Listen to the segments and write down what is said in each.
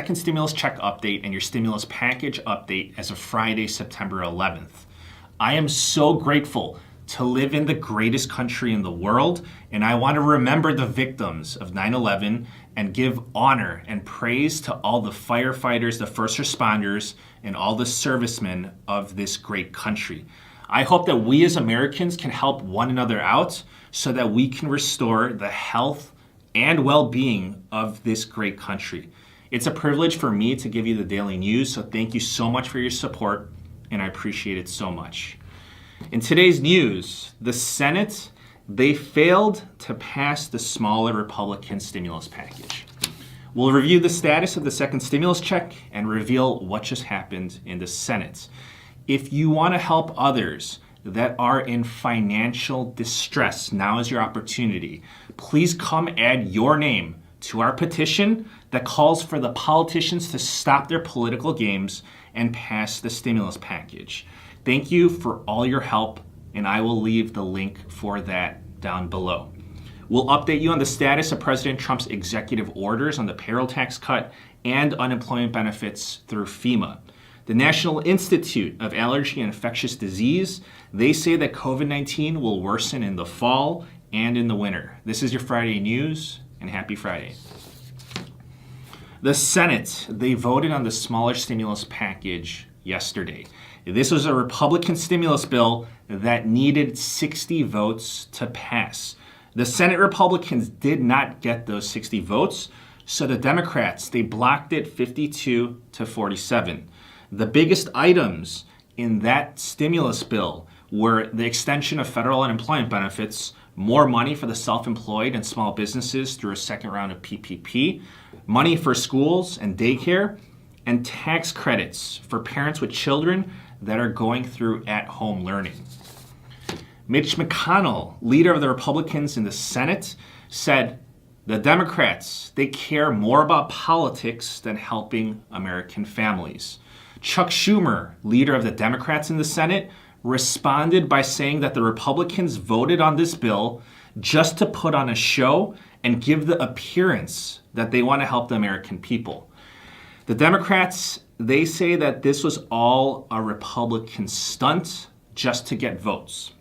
second stimulus check update and your stimulus package update as of Friday, September 11th. I am so grateful to live in the greatest country in the world, and I want to remember the victims of 9/11 and give honor and praise to all the firefighters, the first responders, and all the servicemen of this great country. I hope that we as Americans can help one another out so that we can restore the health and well-being of this great country. It's a privilege for me to give you the daily news, so thank you so much for your support, and I appreciate it so much. In today's news, the Senate, they failed to pass the smaller Republican stimulus package. We'll review the status of the second stimulus check and reveal what just happened in the Senate. If you want to help others that are in financial distress, now is your opportunity. Please come add your name to our petition that calls for the politicians to stop their political games and pass the stimulus package. Thank you for all your help, and I will leave the link for that down below. We'll update you on the status of President Trump's executive orders on the payroll tax cut and unemployment benefits through FEMA. The National Institute of Allergy and Infectious Disease, they say that COVID-19 will worsen in the fall and in the winter. This is your Friday news, and happy Friday. The Senate, they voted on the smaller stimulus package yesterday. This was a Republican stimulus bill that needed 60 votes to pass. The Senate Republicans did not get those 60 votes, so the Democrats, they blocked it 52-47. The biggest items in that stimulus bill were the extension of federal unemployment benefits, more money for the self-employed and small businesses through a second round of PPP, money for schools and daycare, and tax credits for parents with children that are going through at-home learning. Mitch McConnell, leader of the Republicans in the Senate, said the Democrats, they care more about politics than helping American families. Chuck Schumer, leader of the Democrats in the Senate, responded by saying that the Republicans voted on this bill just to put on a show and give the appearance that they want to help the American people. The Democrats, they say that this was all a Republican stunt just to get votes.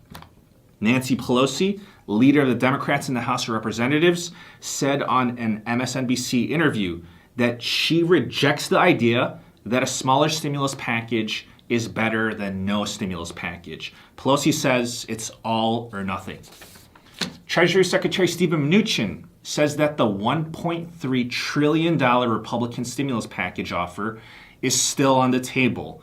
Nancy Pelosi, leader of the Democrats in the House of Representatives, said on an MSNBC interview that she rejects the idea that a smaller stimulus package is better than no stimulus package. Pelosi says it's all or nothing. Treasury Secretary Steven Mnuchin says that the $1.3 trillion Republican stimulus package offer is still on the table.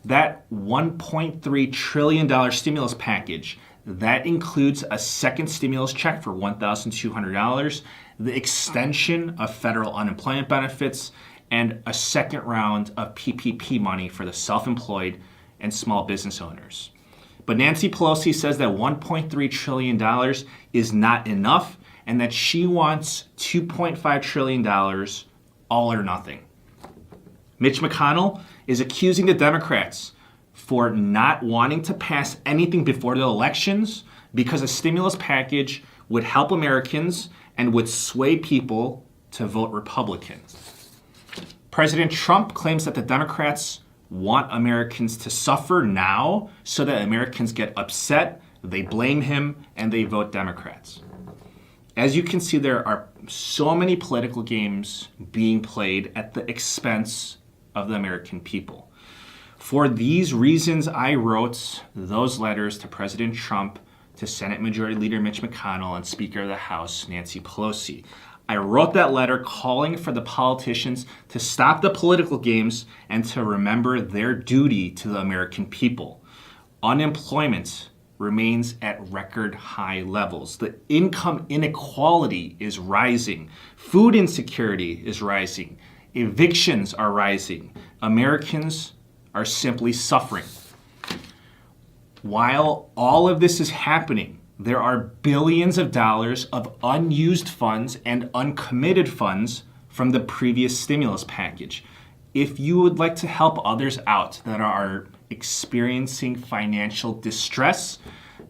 That $1.3 trillion stimulus package, that includes a second stimulus check for $1,200, the extension of federal unemployment benefits, and a second round of PPP money for the self-employed and small business owners. But Nancy Pelosi says that $1.3 trillion is not enough and that she wants $2.5 trillion all or nothing. Mitch McConnell is accusing the Democrats for not wanting to pass anything before the elections because a stimulus package would help Americans and would sway people to vote Republican. President Trump claims that the Democrats want Americans to suffer now so that Americans get upset, they blame him, and they vote Democrats. As you can see, there are so many political games being played at the expense of the American people. For these reasons, I wrote those letters to President Trump, to Senate Majority Leader Mitch McConnell, and Speaker of the House Nancy Pelosi. I wrote that letter calling for the politicians to stop the political games and to remember their duty to the American people. Unemployment remains at record high levels. The income inequality is rising. Food insecurity is rising. Evictions are rising. Americans are simply suffering. While all of this is happening, there are billions of dollars of unused funds and uncommitted funds from the previous stimulus package. If you would like to help others out that are experiencing financial distress,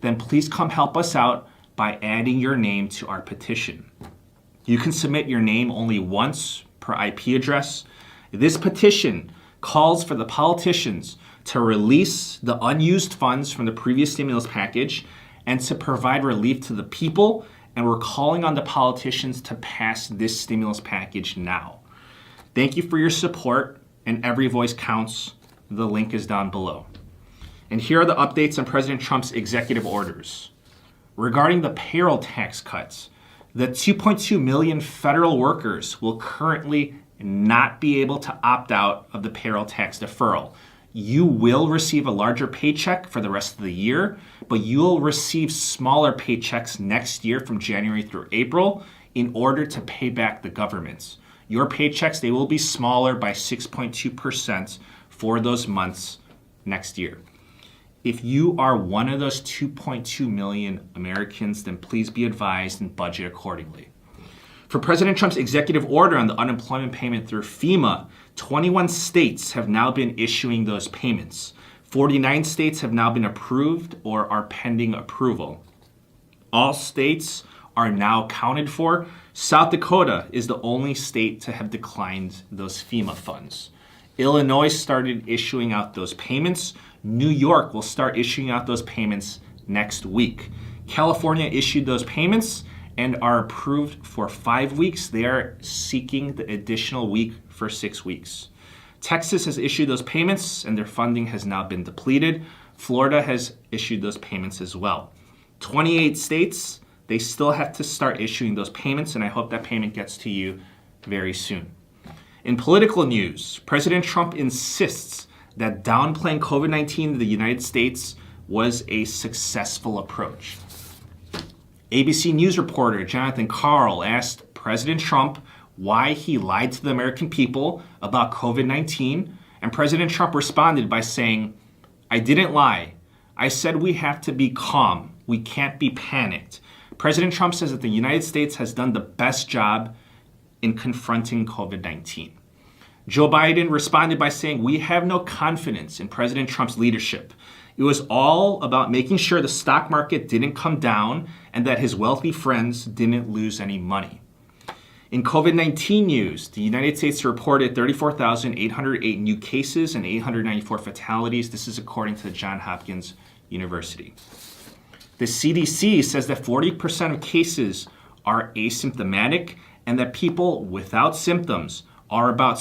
then please come help us out by adding your name to our petition. You can submit your name only once per IP address, This petition calls for the politicians to release the unused funds from the previous stimulus package and to provide relief to the people, and we're calling on the politicians to pass this stimulus package now. Thank you for your support, and every voice counts. The link is down below. And here are the updates on President Trump's executive orders. Regarding the payroll tax cuts, the 2.2 million federal workers will currently not be able to opt out of the payroll tax deferral. You will receive a larger paycheck for the rest of the year, but you'll receive smaller paychecks next year from January through April in order to pay back the governments. Your paychecks, they will be smaller by 6.2% for those months next year. If you are one of those 2.2 million Americans, then please be advised and budget accordingly. For President Trump's executive order on the unemployment payment through FEMA, 21 states have now been issuing those payments. 49 states have now been approved or are pending approval. All states are now accounted for. South Dakota is the only state to have declined those FEMA funds. Illinois started issuing out those payments. New York will start issuing out those payments next week. California issued those payments and are approved for 5 weeks. They are seeking the additional week for 6 weeks. Texas has issued those payments and their funding has now been depleted. Florida has issued those payments as well. 28 states, they still have to start issuing those payments, and I hope that payment gets to you very soon. In political news, President Trump insists that downplaying COVID-19 in the United States was a successful approach. ABC News reporter Jonathan Karl asked President Trump why he lied to the American people about COVID-19, and President Trump responded by saying, "I didn't lie. I said we have to be calm. We can't be panicked." President Trump says that the United States has done the best job in confronting COVID-19. Joe Biden responded by saying, "We have no confidence in President Trump's leadership. It was all about making sure the stock market didn't come down and that his wealthy friends didn't lose any money." In COVID-19 news, the United States reported 34,808 new cases and 894 fatalities. This is according to Johns Hopkins University. The CDC says that 40% of cases are asymptomatic and that people without symptoms are about